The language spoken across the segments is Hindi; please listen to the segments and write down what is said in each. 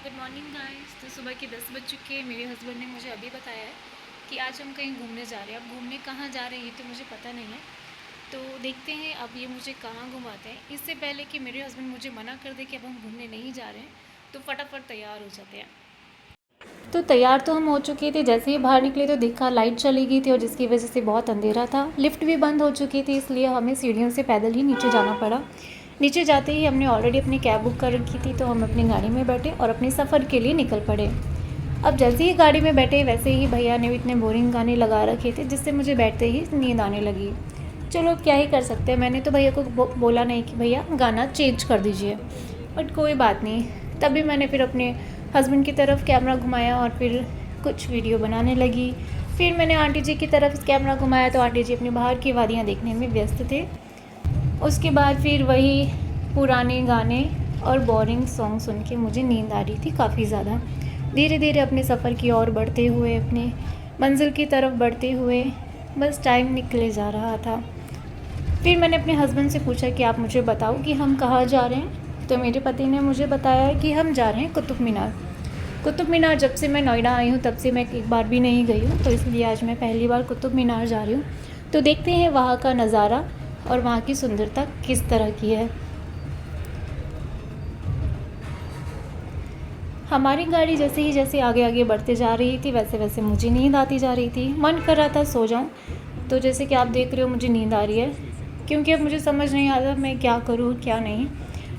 Good morning guys. तो सुबह के 10 बज चुके हैं। मेरे हस्बैंड ने मुझे अभी बताया है कि आज हम कहीं घूमने जा रहे हैं। अब घूमने कहाँ जा रहे हैं ये तो मुझे पता नहीं है, तो देखते हैं अब ये मुझे कहाँ घुमाते हैं। इससे पहले कि मेरे हस्बैंड मुझे मना कर दे कि अब हम घूमने नहीं जा रहे हैं, तो फटाफट तैयार हो जाते हैं। तो तैयार तो हम हो चुके थे, जैसे ही बाहर निकले तो देखा लाइट चली गई थी और जिसकी वजह से बहुत अंधेरा था। लिफ्ट भी बंद हो चुकी थी, इसलिए हमें सीढ़ियों से पैदल ही नीचे जाना पड़ा। नीचे जाते ही हमने ऑलरेडी अपनी कैब बुक कर रखी थी, तो हम अपनी गाड़ी में बैठे और अपने सफ़र के लिए निकल पड़े। अब जैसे ही गाड़ी में बैठे वैसे ही भैया ने भी इतने बोरिंग गाने लगा रखे थे जिससे मुझे बैठते ही नींद आने लगी। चलो क्या ही कर सकते हैं, मैंने तो भैया को बोला नहीं कि भैया गाना चेंज कर दीजिए, बट कोई बात नहीं। तभी मैंने फिर अपने हस्बैंड की तरफ कैमरा घुमाया और फिर कुछ वीडियो बनाने लगी। फिर मैंने आंटी जी की तरफ कैमरा घुमाया तो आंटी जी अपनी बाहर की वादियाँ देखने में व्यस्त थे। उसके बाद फिर वही पुराने गाने और बोरिंग सॉन्ग सुन के मुझे नींद आ रही थी काफ़ी ज़्यादा। धीरे धीरे अपने सफ़र की ओर बढ़ते हुए, अपने मंजिल की तरफ बढ़ते हुए बस टाइम निकले जा रहा था। फिर मैंने अपने हस्बैंड से पूछा कि आप मुझे बताओ कि हम कहाँ जा रहे हैं। तो मेरे पति ने मुझे बताया कि हम जा रहे हैं कुतुब मीनार। कुतुब मीनार जब से मैं नोएडा आई हूँ तब से मैं एक बार भी नहीं गई हूँ, तो इसलिए आज मैं पहली बार कुतुब मीनार जा रही हूँ। तो देखते हैं वहाँ का नज़ारा और वहाँ की सुंदरता किस तरह की है। हमारी गाड़ी जैसे आगे आगे बढ़ते जा रही थी वैसे वैसे मुझे नींद आती जा रही थी। मन कर रहा था सो जाऊं। तो जैसे कि आप देख रहे हो मुझे नींद आ रही है, क्योंकि अब मुझे समझ नहीं आ रहा मैं क्या करूं क्या नहीं।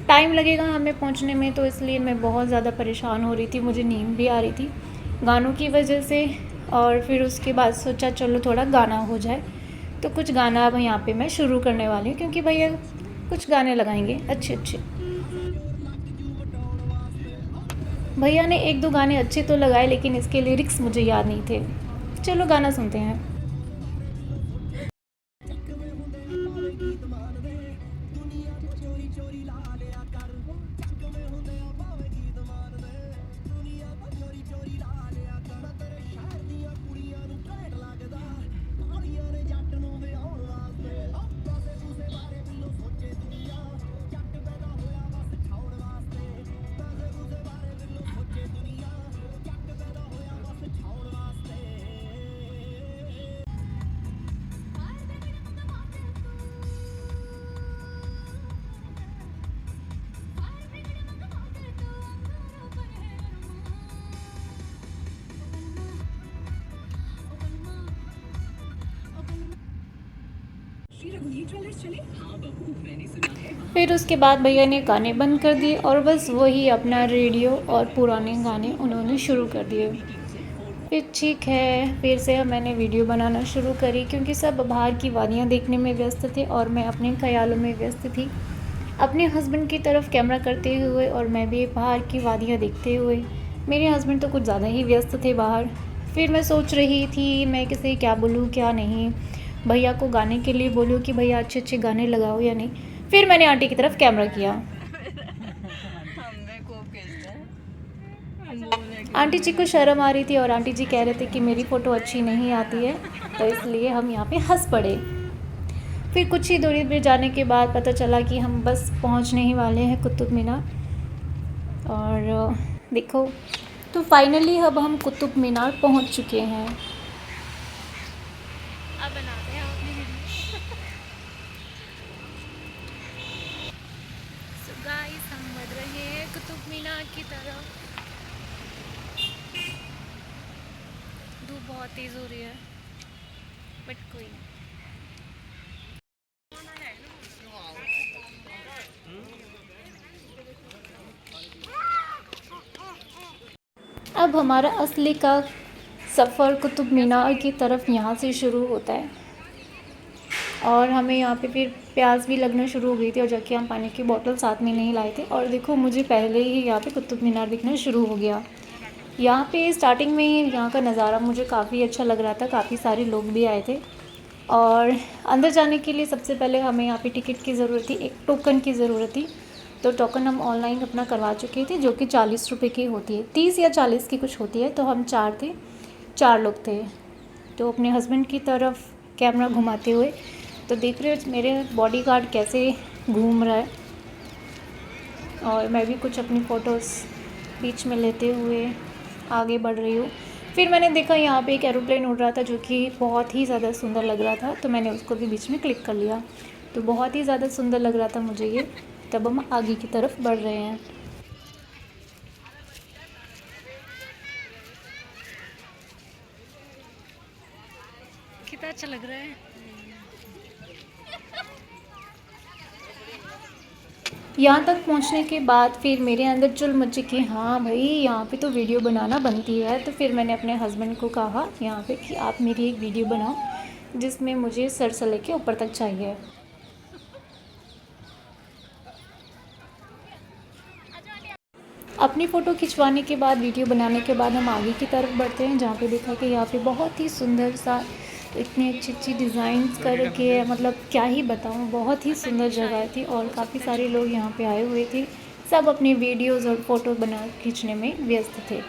टाइम लगेगा हमें पहुंचने में, तो इसलिए मैं बहुत ज़्यादा परेशान हो रही थी, मुझे नींद भी आ रही थी गानों की वजह से। और फिर उसके बाद सोचा चलो थोड़ा गाना हो जाए, तो कुछ गाना अब यहाँ पे मैं शुरू करने वाली हूँ, क्योंकि भैया कुछ गाने लगाएंगे अच्छे अच्छे। भैया ने एक दो गाने अच्छे तो लगाए लेकिन इसके लिरिक्स मुझे याद नहीं थे। चलो गाना सुनते हैं। फिर उसके बाद भैया ने गाने बंद कर दिए और बस वही अपना रेडियो और पुराने गाने उन्होंने शुरू कर दिए। फिर ठीक है, फिर से मैंने वीडियो बनाना शुरू करी, क्योंकि सब बाहर की वादियाँ देखने में व्यस्त थे और मैं अपने ख्यालों में व्यस्त थी, अपने हस्बैंड की तरफ कैमरा करते हुए और मैं भी बाहर की वादियाँ देखते हुए। मेरे हस्बैंड तो कुछ ज़्यादा ही व्यस्त थे बाहर। फिर मैं सोच रही थी मैं किसे क्या बोलूँ क्या नहीं, भैया को गाने के लिए बोलूँ कि भैया अच्छे अच्छे गाने लगाओ या नहीं। फिर मैंने आंटी की तरफ कैमरा किया। आंटी जी को शर्म आ रही थी और आंटी जी कह रहे थे कि मेरी फ़ोटो अच्छी नहीं आती है, तो इसलिए हम यहाँ पे हंस पड़े। फिर कुछ ही दूरी पे जाने के बाद पता चला कि हम बस पहुँचने ही वाले हैं कुतुब मीनार। और देखो, तो फाइनली अब हम कुतुब मीनार पहुँच चुके हैं। अब बनाते हैं अपनी वीडियो। सो गाइस हम बढ़ रहे हैं कुतुब मीनार की तरफ। धूप बहुत तेज़ हो रही है, बट कोई नहीं। अब हमारा असली का सफ़र कुतुब मीनार की तरफ यहाँ से शुरू होता है। और हमें यहाँ पे फिर प्यास भी लगना शुरू हो गई थी और जबकि हम पानी की बोतल साथ में नहीं लाए थे। और देखो मुझे पहले ही यहाँ पे कुतुब मीनार दिखना शुरू हो गया। यहाँ पे स्टार्टिंग में ही यहाँ का नज़ारा मुझे काफ़ी अच्छा लग रहा था, काफ़ी सारे लोग भी आए थे। और अंदर जाने के लिए सबसे पहले हमें यहाँ पे टिकट की ज़रूरत थी, एक टोकन की ज़रूरत थी। तो टोकन हम ऑनलाइन अपना करवा चुके थे, जो कि 40 रुपये की होती है, 30 या 40 की कुछ होती है। तो हम 4 थे, 4 लोग थे। तो अपने हस्बैंड की तरफ कैमरा घुमाते हुए, तो देख रहे हो मेरे बॉडीगार्ड कैसे घूम रहा है। और मैं भी कुछ अपनी फ़ोटोज़ बीच में लेते हुए आगे बढ़ रही हूँ। फिर मैंने देखा यहाँ पे एक एरोप्लेन उड़ रहा था जो कि बहुत ही ज़्यादा सुंदर लग रहा था, तो मैंने उसको भी बीच में क्लिक कर लिया। तो बहुत ही ज़्यादा सुंदर लग रहा था मुझे ये। तब हम आगे की तरफ बढ़ रहे हैं। कितना अच्छा लग रहा है। यहाँ तक पहुँचने के बाद फिर मेरे अंदर चुल मची कि हाँ भाई, यहाँ पे तो वीडियो बनाना बनती है। तो फिर मैंने अपने हस्बैंड को कहा यहाँ पे कि आप मेरी एक वीडियो बनाओ जिसमें मुझे सर से लेके ऊपर तक चाहिए। अपनी फ़ोटो खिंचवाने के बाद, वीडियो बनाने के बाद हम आगे की तरफ बढ़ते हैं, जहाँ पे देखा कि यहाँ पे बहुत ही सुंदर सा, इतनी अच्छी अच्छी डिज़ाइंस करके, मतलब क्या ही बताऊँ, बहुत ही सुंदर जगह थी। और काफ़ी सारे लोग यहाँ पे आए हुए थे, सब अपनी वीडियोज़ और फ़ोटो खींचने में व्यस्त थे।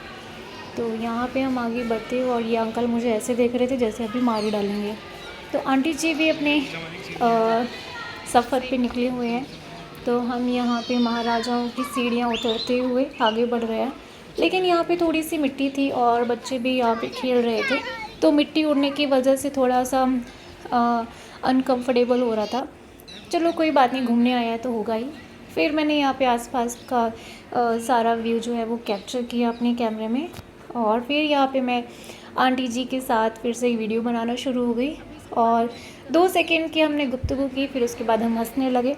तो यहाँ पे हम आगे बढ़ते और ये अंकल मुझे ऐसे देख रहे थे जैसे अभी मार ही डालेंगे। तो आंटी जी भी अपने सफ़र पे निकले हुए हैं। तो हम यहाँ पे महाराजाओं की सीढ़ियाँ उतरते हुए आगे बढ़ रहे हैं। लेकिन यहाँ पे थोड़ी सी मिट्टी थी और बच्चे भी यहाँ पे खेल रहे थे, तो मिट्टी उड़ने की वजह से थोड़ा सा अनकंफर्टेबल हो रहा था। चलो कोई बात नहीं, घूमने आया है तो होगा ही। फिर मैंने यहाँ पे आसपास का सारा व्यू जो है वो कैप्चर किया अपने कैमरे में। और फिर यहाँ पे मैं आंटी जी के साथ फिर से वीडियो बनाना शुरू हो गई। और 2 सेकंड की हमने गुफ्तगू की, फिर उसके बाद हम हंसने लगे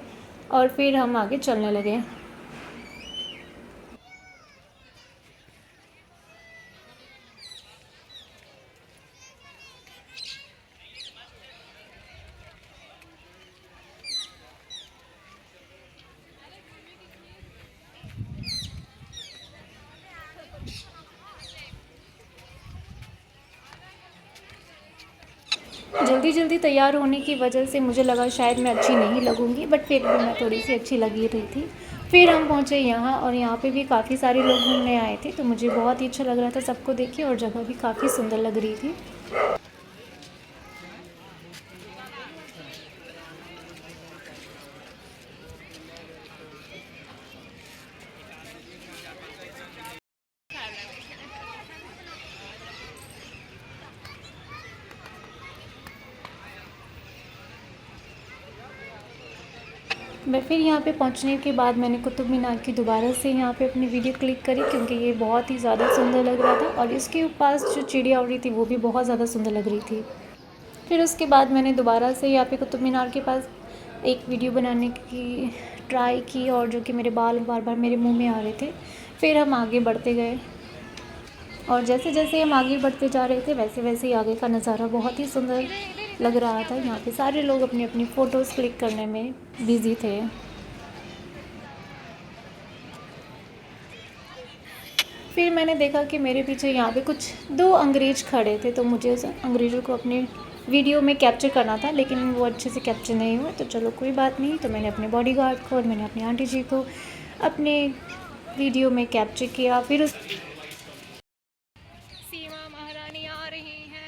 और फिर हम आगे चलने लगे। जल्दी जल्दी तैयार होने की वजह से मुझे लगा शायद मैं अच्छी नहीं लगूंगी, बट फिर भी मैं थोड़ी सी अच्छी लगी रही थी। फिर हम पहुंचे यहाँ, और यहाँ पे भी काफ़ी सारे लोग घूमने आए थे, तो मुझे बहुत ही अच्छा लग रहा था सबको देख के, और जगह भी काफ़ी सुंदर लग रही थी। मैं फिर यहाँ पे पहुँचने के बाद मैंने कुतुब मीनार की दोबारा से यहाँ पे अपनी वीडियो क्लिक करी, क्योंकि ये बहुत ही ज़्यादा सुंदर लग रहा था, और इसके पास जो चिड़िया उड़ रही थी वो भी बहुत ज़्यादा सुंदर लग रही थी। फिर उसके बाद मैंने दोबारा से यहाँ पे कुतुब मीनार के पास एक वीडियो बनाने की ट्राई की, और जो कि मेरे बाल बार बार मेरे मुँह में आ रहे थे। फिर हम आगे बढ़ते गए, और जैसे जैसे हम आगे बढ़ते जा रहे थे वैसे वैसे ही आगे का नज़ारा बहुत ही सुंदर लग रहा था। यहाँ पे सारे लोग अपनी अपनी फ़ोटोज़ क्लिक करने में बिज़ी थे। फिर मैंने देखा कि मेरे पीछे यहाँ पे कुछ 2 अंग्रेज़ खड़े थे, तो मुझे उस अंग्रेज़ों को अपने वीडियो में कैप्चर करना था, लेकिन वो अच्छे से कैप्चर नहीं हुआ। तो चलो कोई बात नहीं, तो मैंने अपने बॉडीगार्ड को और मैंने अपनी आंटी जी को अपने वीडियो में कैप्चर किया। फिर उस सीमा महारानी आ रही हैं।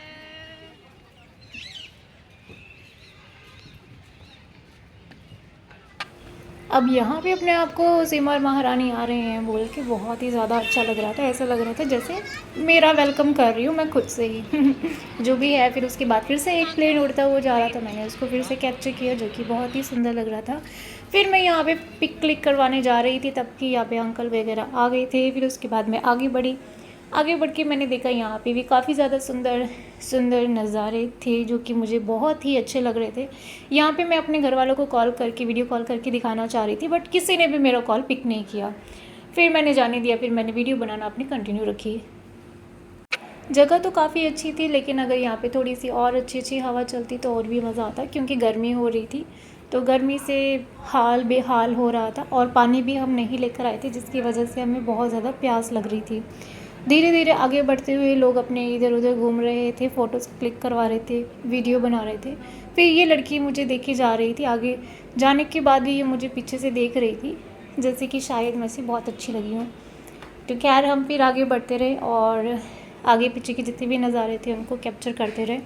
अब यहाँ पे अपने आप को सिमर महारानी आ रहे हैं बोल के बहुत ही ज़्यादा अच्छा लग रहा था। ऐसा लग रहा था जैसे मेरा वेलकम कर रही हूँ मैं खुद से ही जो भी है। फिर उसके बाद फिर से एक प्लेन उड़ता हुआ जा रहा था, मैंने उसको फिर से कैप्चर किया, जो कि बहुत ही सुंदर लग रहा था। फिर मैं यहाँ पे पिक क्लिक करवाने जा रही थी, तब कि यहाँ पे अंकल वगैरह आ गए थे। फिर उसके बाद मैं आगे बढ़ी। आगे बढ़ के मैंने देखा यहाँ पे भी काफ़ी ज़्यादा सुंदर सुंदर नज़ारे थे, जो कि मुझे बहुत ही अच्छे लग रहे थे। यहाँ पे मैं अपने घर वालों को कॉल करके, वीडियो कॉल करके दिखाना चाह रही थी, बट किसी ने भी मेरा कॉल पिक नहीं किया। फिर मैंने जाने दिया, फिर मैंने वीडियो बनाना अपनी कंटिन्यू रखी। जगह तो काफ़ी अच्छी थी, लेकिन अगर यहाँ पे थोड़ी सी और अच्छी अच्छी हवा चलती तो और भी मज़ा आता, क्योंकि गर्मी हो रही थी, तो गर्मी से हाल बेहाल हो रहा था। और पानी भी हम नहीं लेकर आए थे, जिसकी वजह से हमें बहुत ज़्यादा प्यास लग रही थी। धीरे धीरे आगे बढ़ते हुए लोग अपने इधर उधर घूम रहे थे, फ़ोटोज़ क्लिक करवा रहे थे, वीडियो बना रहे थे। फिर ये लड़की मुझे देखी जा रही थी, आगे जाने के बाद भी ये मुझे पीछे से देख रही थी, जैसे कि शायद मैं से बहुत अच्छी लगी हूँ। तो खैर हम फिर आगे बढ़ते रहे, और आगे पीछे के जितने भी नज़ारे थे उनको कैप्चर करते रहे।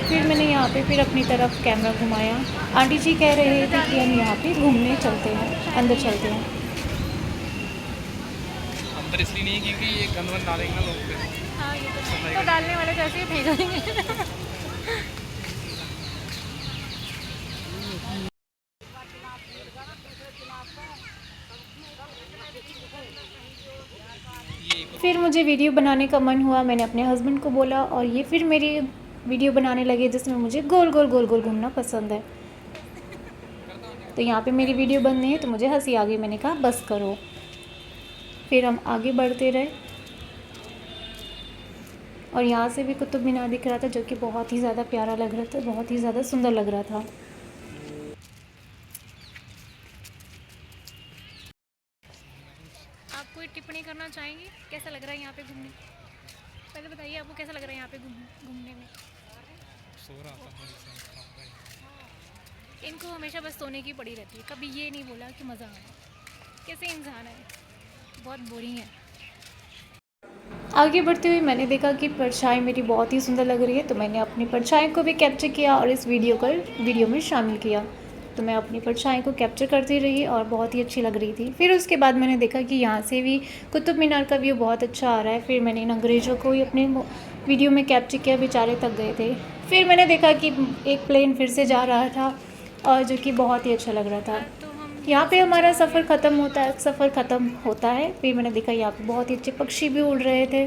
फिर मैंने यहाँ पे फिर अपनी तरफ कैमरा घुमाया। आंटी जी कह रहे थे कि हम यहाँ पे घूमने चलते हैं, अंदर चलते हैं। अंदर इसलिए नहीं है क्योंकि ये गंद वंद डालेंगे ना लोग पे। हाँ ये तो डालने वाले जैसे ही फेंक देंगे। फिर मुझे वीडियो बनाने का मन हुआ, मैंने अपने हस्बैंड को बोला और ये फिर मेरी वीडियो बनाने लगे जिसमें मुझे गोल गोल गोल गोल घूमना पसंद है। तो यहाँ पे मेरी वीडियो बन रही है तो मुझे हंसी आ गई, मैंने कहा बस करो। फिर हम आगे बढ़ते रहे और यहाँ से भी कुतुब मीनार दिख रहा था जो कि बहुत ही ज़्यादा प्यारा लग रहा था, बहुत ही ज़्यादा सुंदर लग रहा था। आप कोई टिप्पणी करना चाहेंगे, कैसा लग रहा है यहाँ पे घूमने? पहले बताइए आपको कैसा लग रहा है यहाँ पे घूमने में? सो रहा था। इनको हमेशा बस सोने की पड़ी रहती है, कभी ये नहीं बोला कि मज़ा आया। कैसे इंसान है, बहुत बोरिंग है। आगे बढ़ते हुए मैंने देखा कि परछाई मेरी बहुत ही सुंदर लग रही है, तो मैंने अपनी परछाई को भी कैप्चर किया और इस वीडियो में शामिल किया। तो मैं अपनी परछाई को कैप्चर करती रही और बहुत ही अच्छी लग रही थी। फिर उसके बाद मैंने देखा कि यहाँ से भी कुतुब मीनार का व्यू बहुत अच्छा आ रहा है। फिर मैंने इन अंग्रेज़ों को ही अपने वीडियो में कैप्चर किया, बेचारे थक गए थे। फिर मैंने देखा कि एक प्लेन फिर से जा रहा था और जो कि बहुत ही अच्छा लग रहा था। यहाँ पे हमारा सफ़र ख़त्म होता है। फिर मैंने देखा यहाँ पे बहुत ही अच्छे पक्षी भी उड़ रहे थे।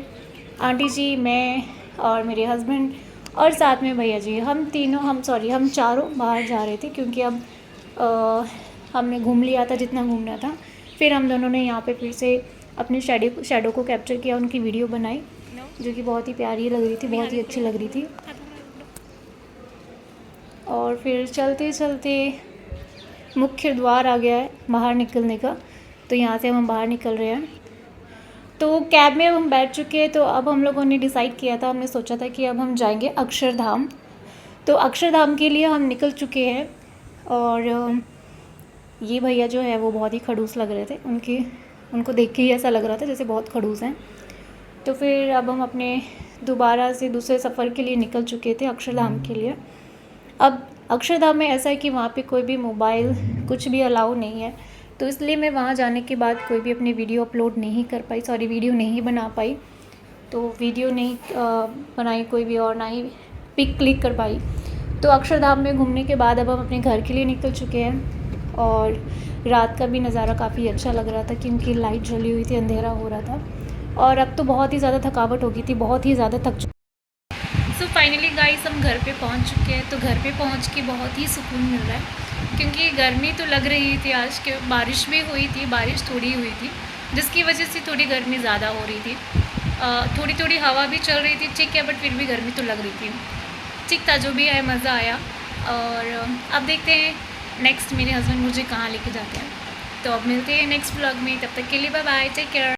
आंटी जी, मैं और मेरे हस्बैंड और साथ में भैया जी, हम चारों बाहर जा रहे थे क्योंकि अब हमने घूम लिया था जितना घूमना था। फिर हम दोनों ने यहाँ पे फिर से अपने शैडो को कैप्चर किया, उनकी वीडियो बनाई जो कि बहुत ही प्यारी लग रही थी, बहुत ही अच्छी लग रही थी। और फिर चलते चलते मुख्य द्वार आ गया है बाहर निकलने का, तो यहाँ से हम बाहर निकल रहे हैं। तो कैब में हम बैठ चुके हैं, तो अब हम लोगों ने डिसाइड किया था, हमने सोचा था कि अब हम जाएंगे अक्षरधाम। तो अक्षरधाम के लिए हम निकल चुके हैं और ये भैया जो है वो बहुत ही खड़ूस लग रहे थे, उनको देख के ही ऐसा लग रहा था जैसे बहुत खड़ूस हैं। तो फिर अब हम अपने दोबारा से दूसरे सफ़र के लिए निकल चुके थे अक्षरधाम के लिए। अब अक्षरधाम में ऐसा है कि वहाँ पे कोई भी मोबाइल कुछ भी अलाउ नहीं है, तो इसलिए मैं वहाँ जाने के बाद कोई भी अपनी वीडियो अपलोड नहीं कर पाई, वीडियो नहीं बना पाई। तो वीडियो नहीं बनाई कोई भी और ना ही पिक क्लिक कर पाई। तो अक्षरधाम में घूमने के बाद अब हम अपने घर के लिए निकल चुके हैं और रात का भी नज़ारा काफ़ी अच्छा लग रहा था क्योंकि लाइट जली हुई थी, अंधेरा हो रहा था और अब तो बहुत ही ज़्यादा थकावट हो गई थी, बहुत ही ज़्यादा थक चुकी। सो फाइनली गाइस हम घर पे पहुंच चुके हैं। तो घर पे पहुंच के बहुत ही सुकून मिल रहा है क्योंकि गर्मी तो लग रही थी, आज के बारिश भी हुई थी, बारिश थोड़ी हुई थी जिसकी वजह से थोड़ी गर्मी ज़्यादा हो रही थी। थोड़ी थोड़ी हवा भी चल रही थी, ठीक है, बट फिर भी गर्मी तो लग रही थी। ठीक था, जो भी है मज़ा आया। और अब देखते हैं नेक्स्ट मेरे हस्बैंड मुझे कहाँ लेके जाते हैं। तो अब मिलते हैं नेक्स्ट व्लॉग में, तब तक के लिए बाय बाय, टेक केयर।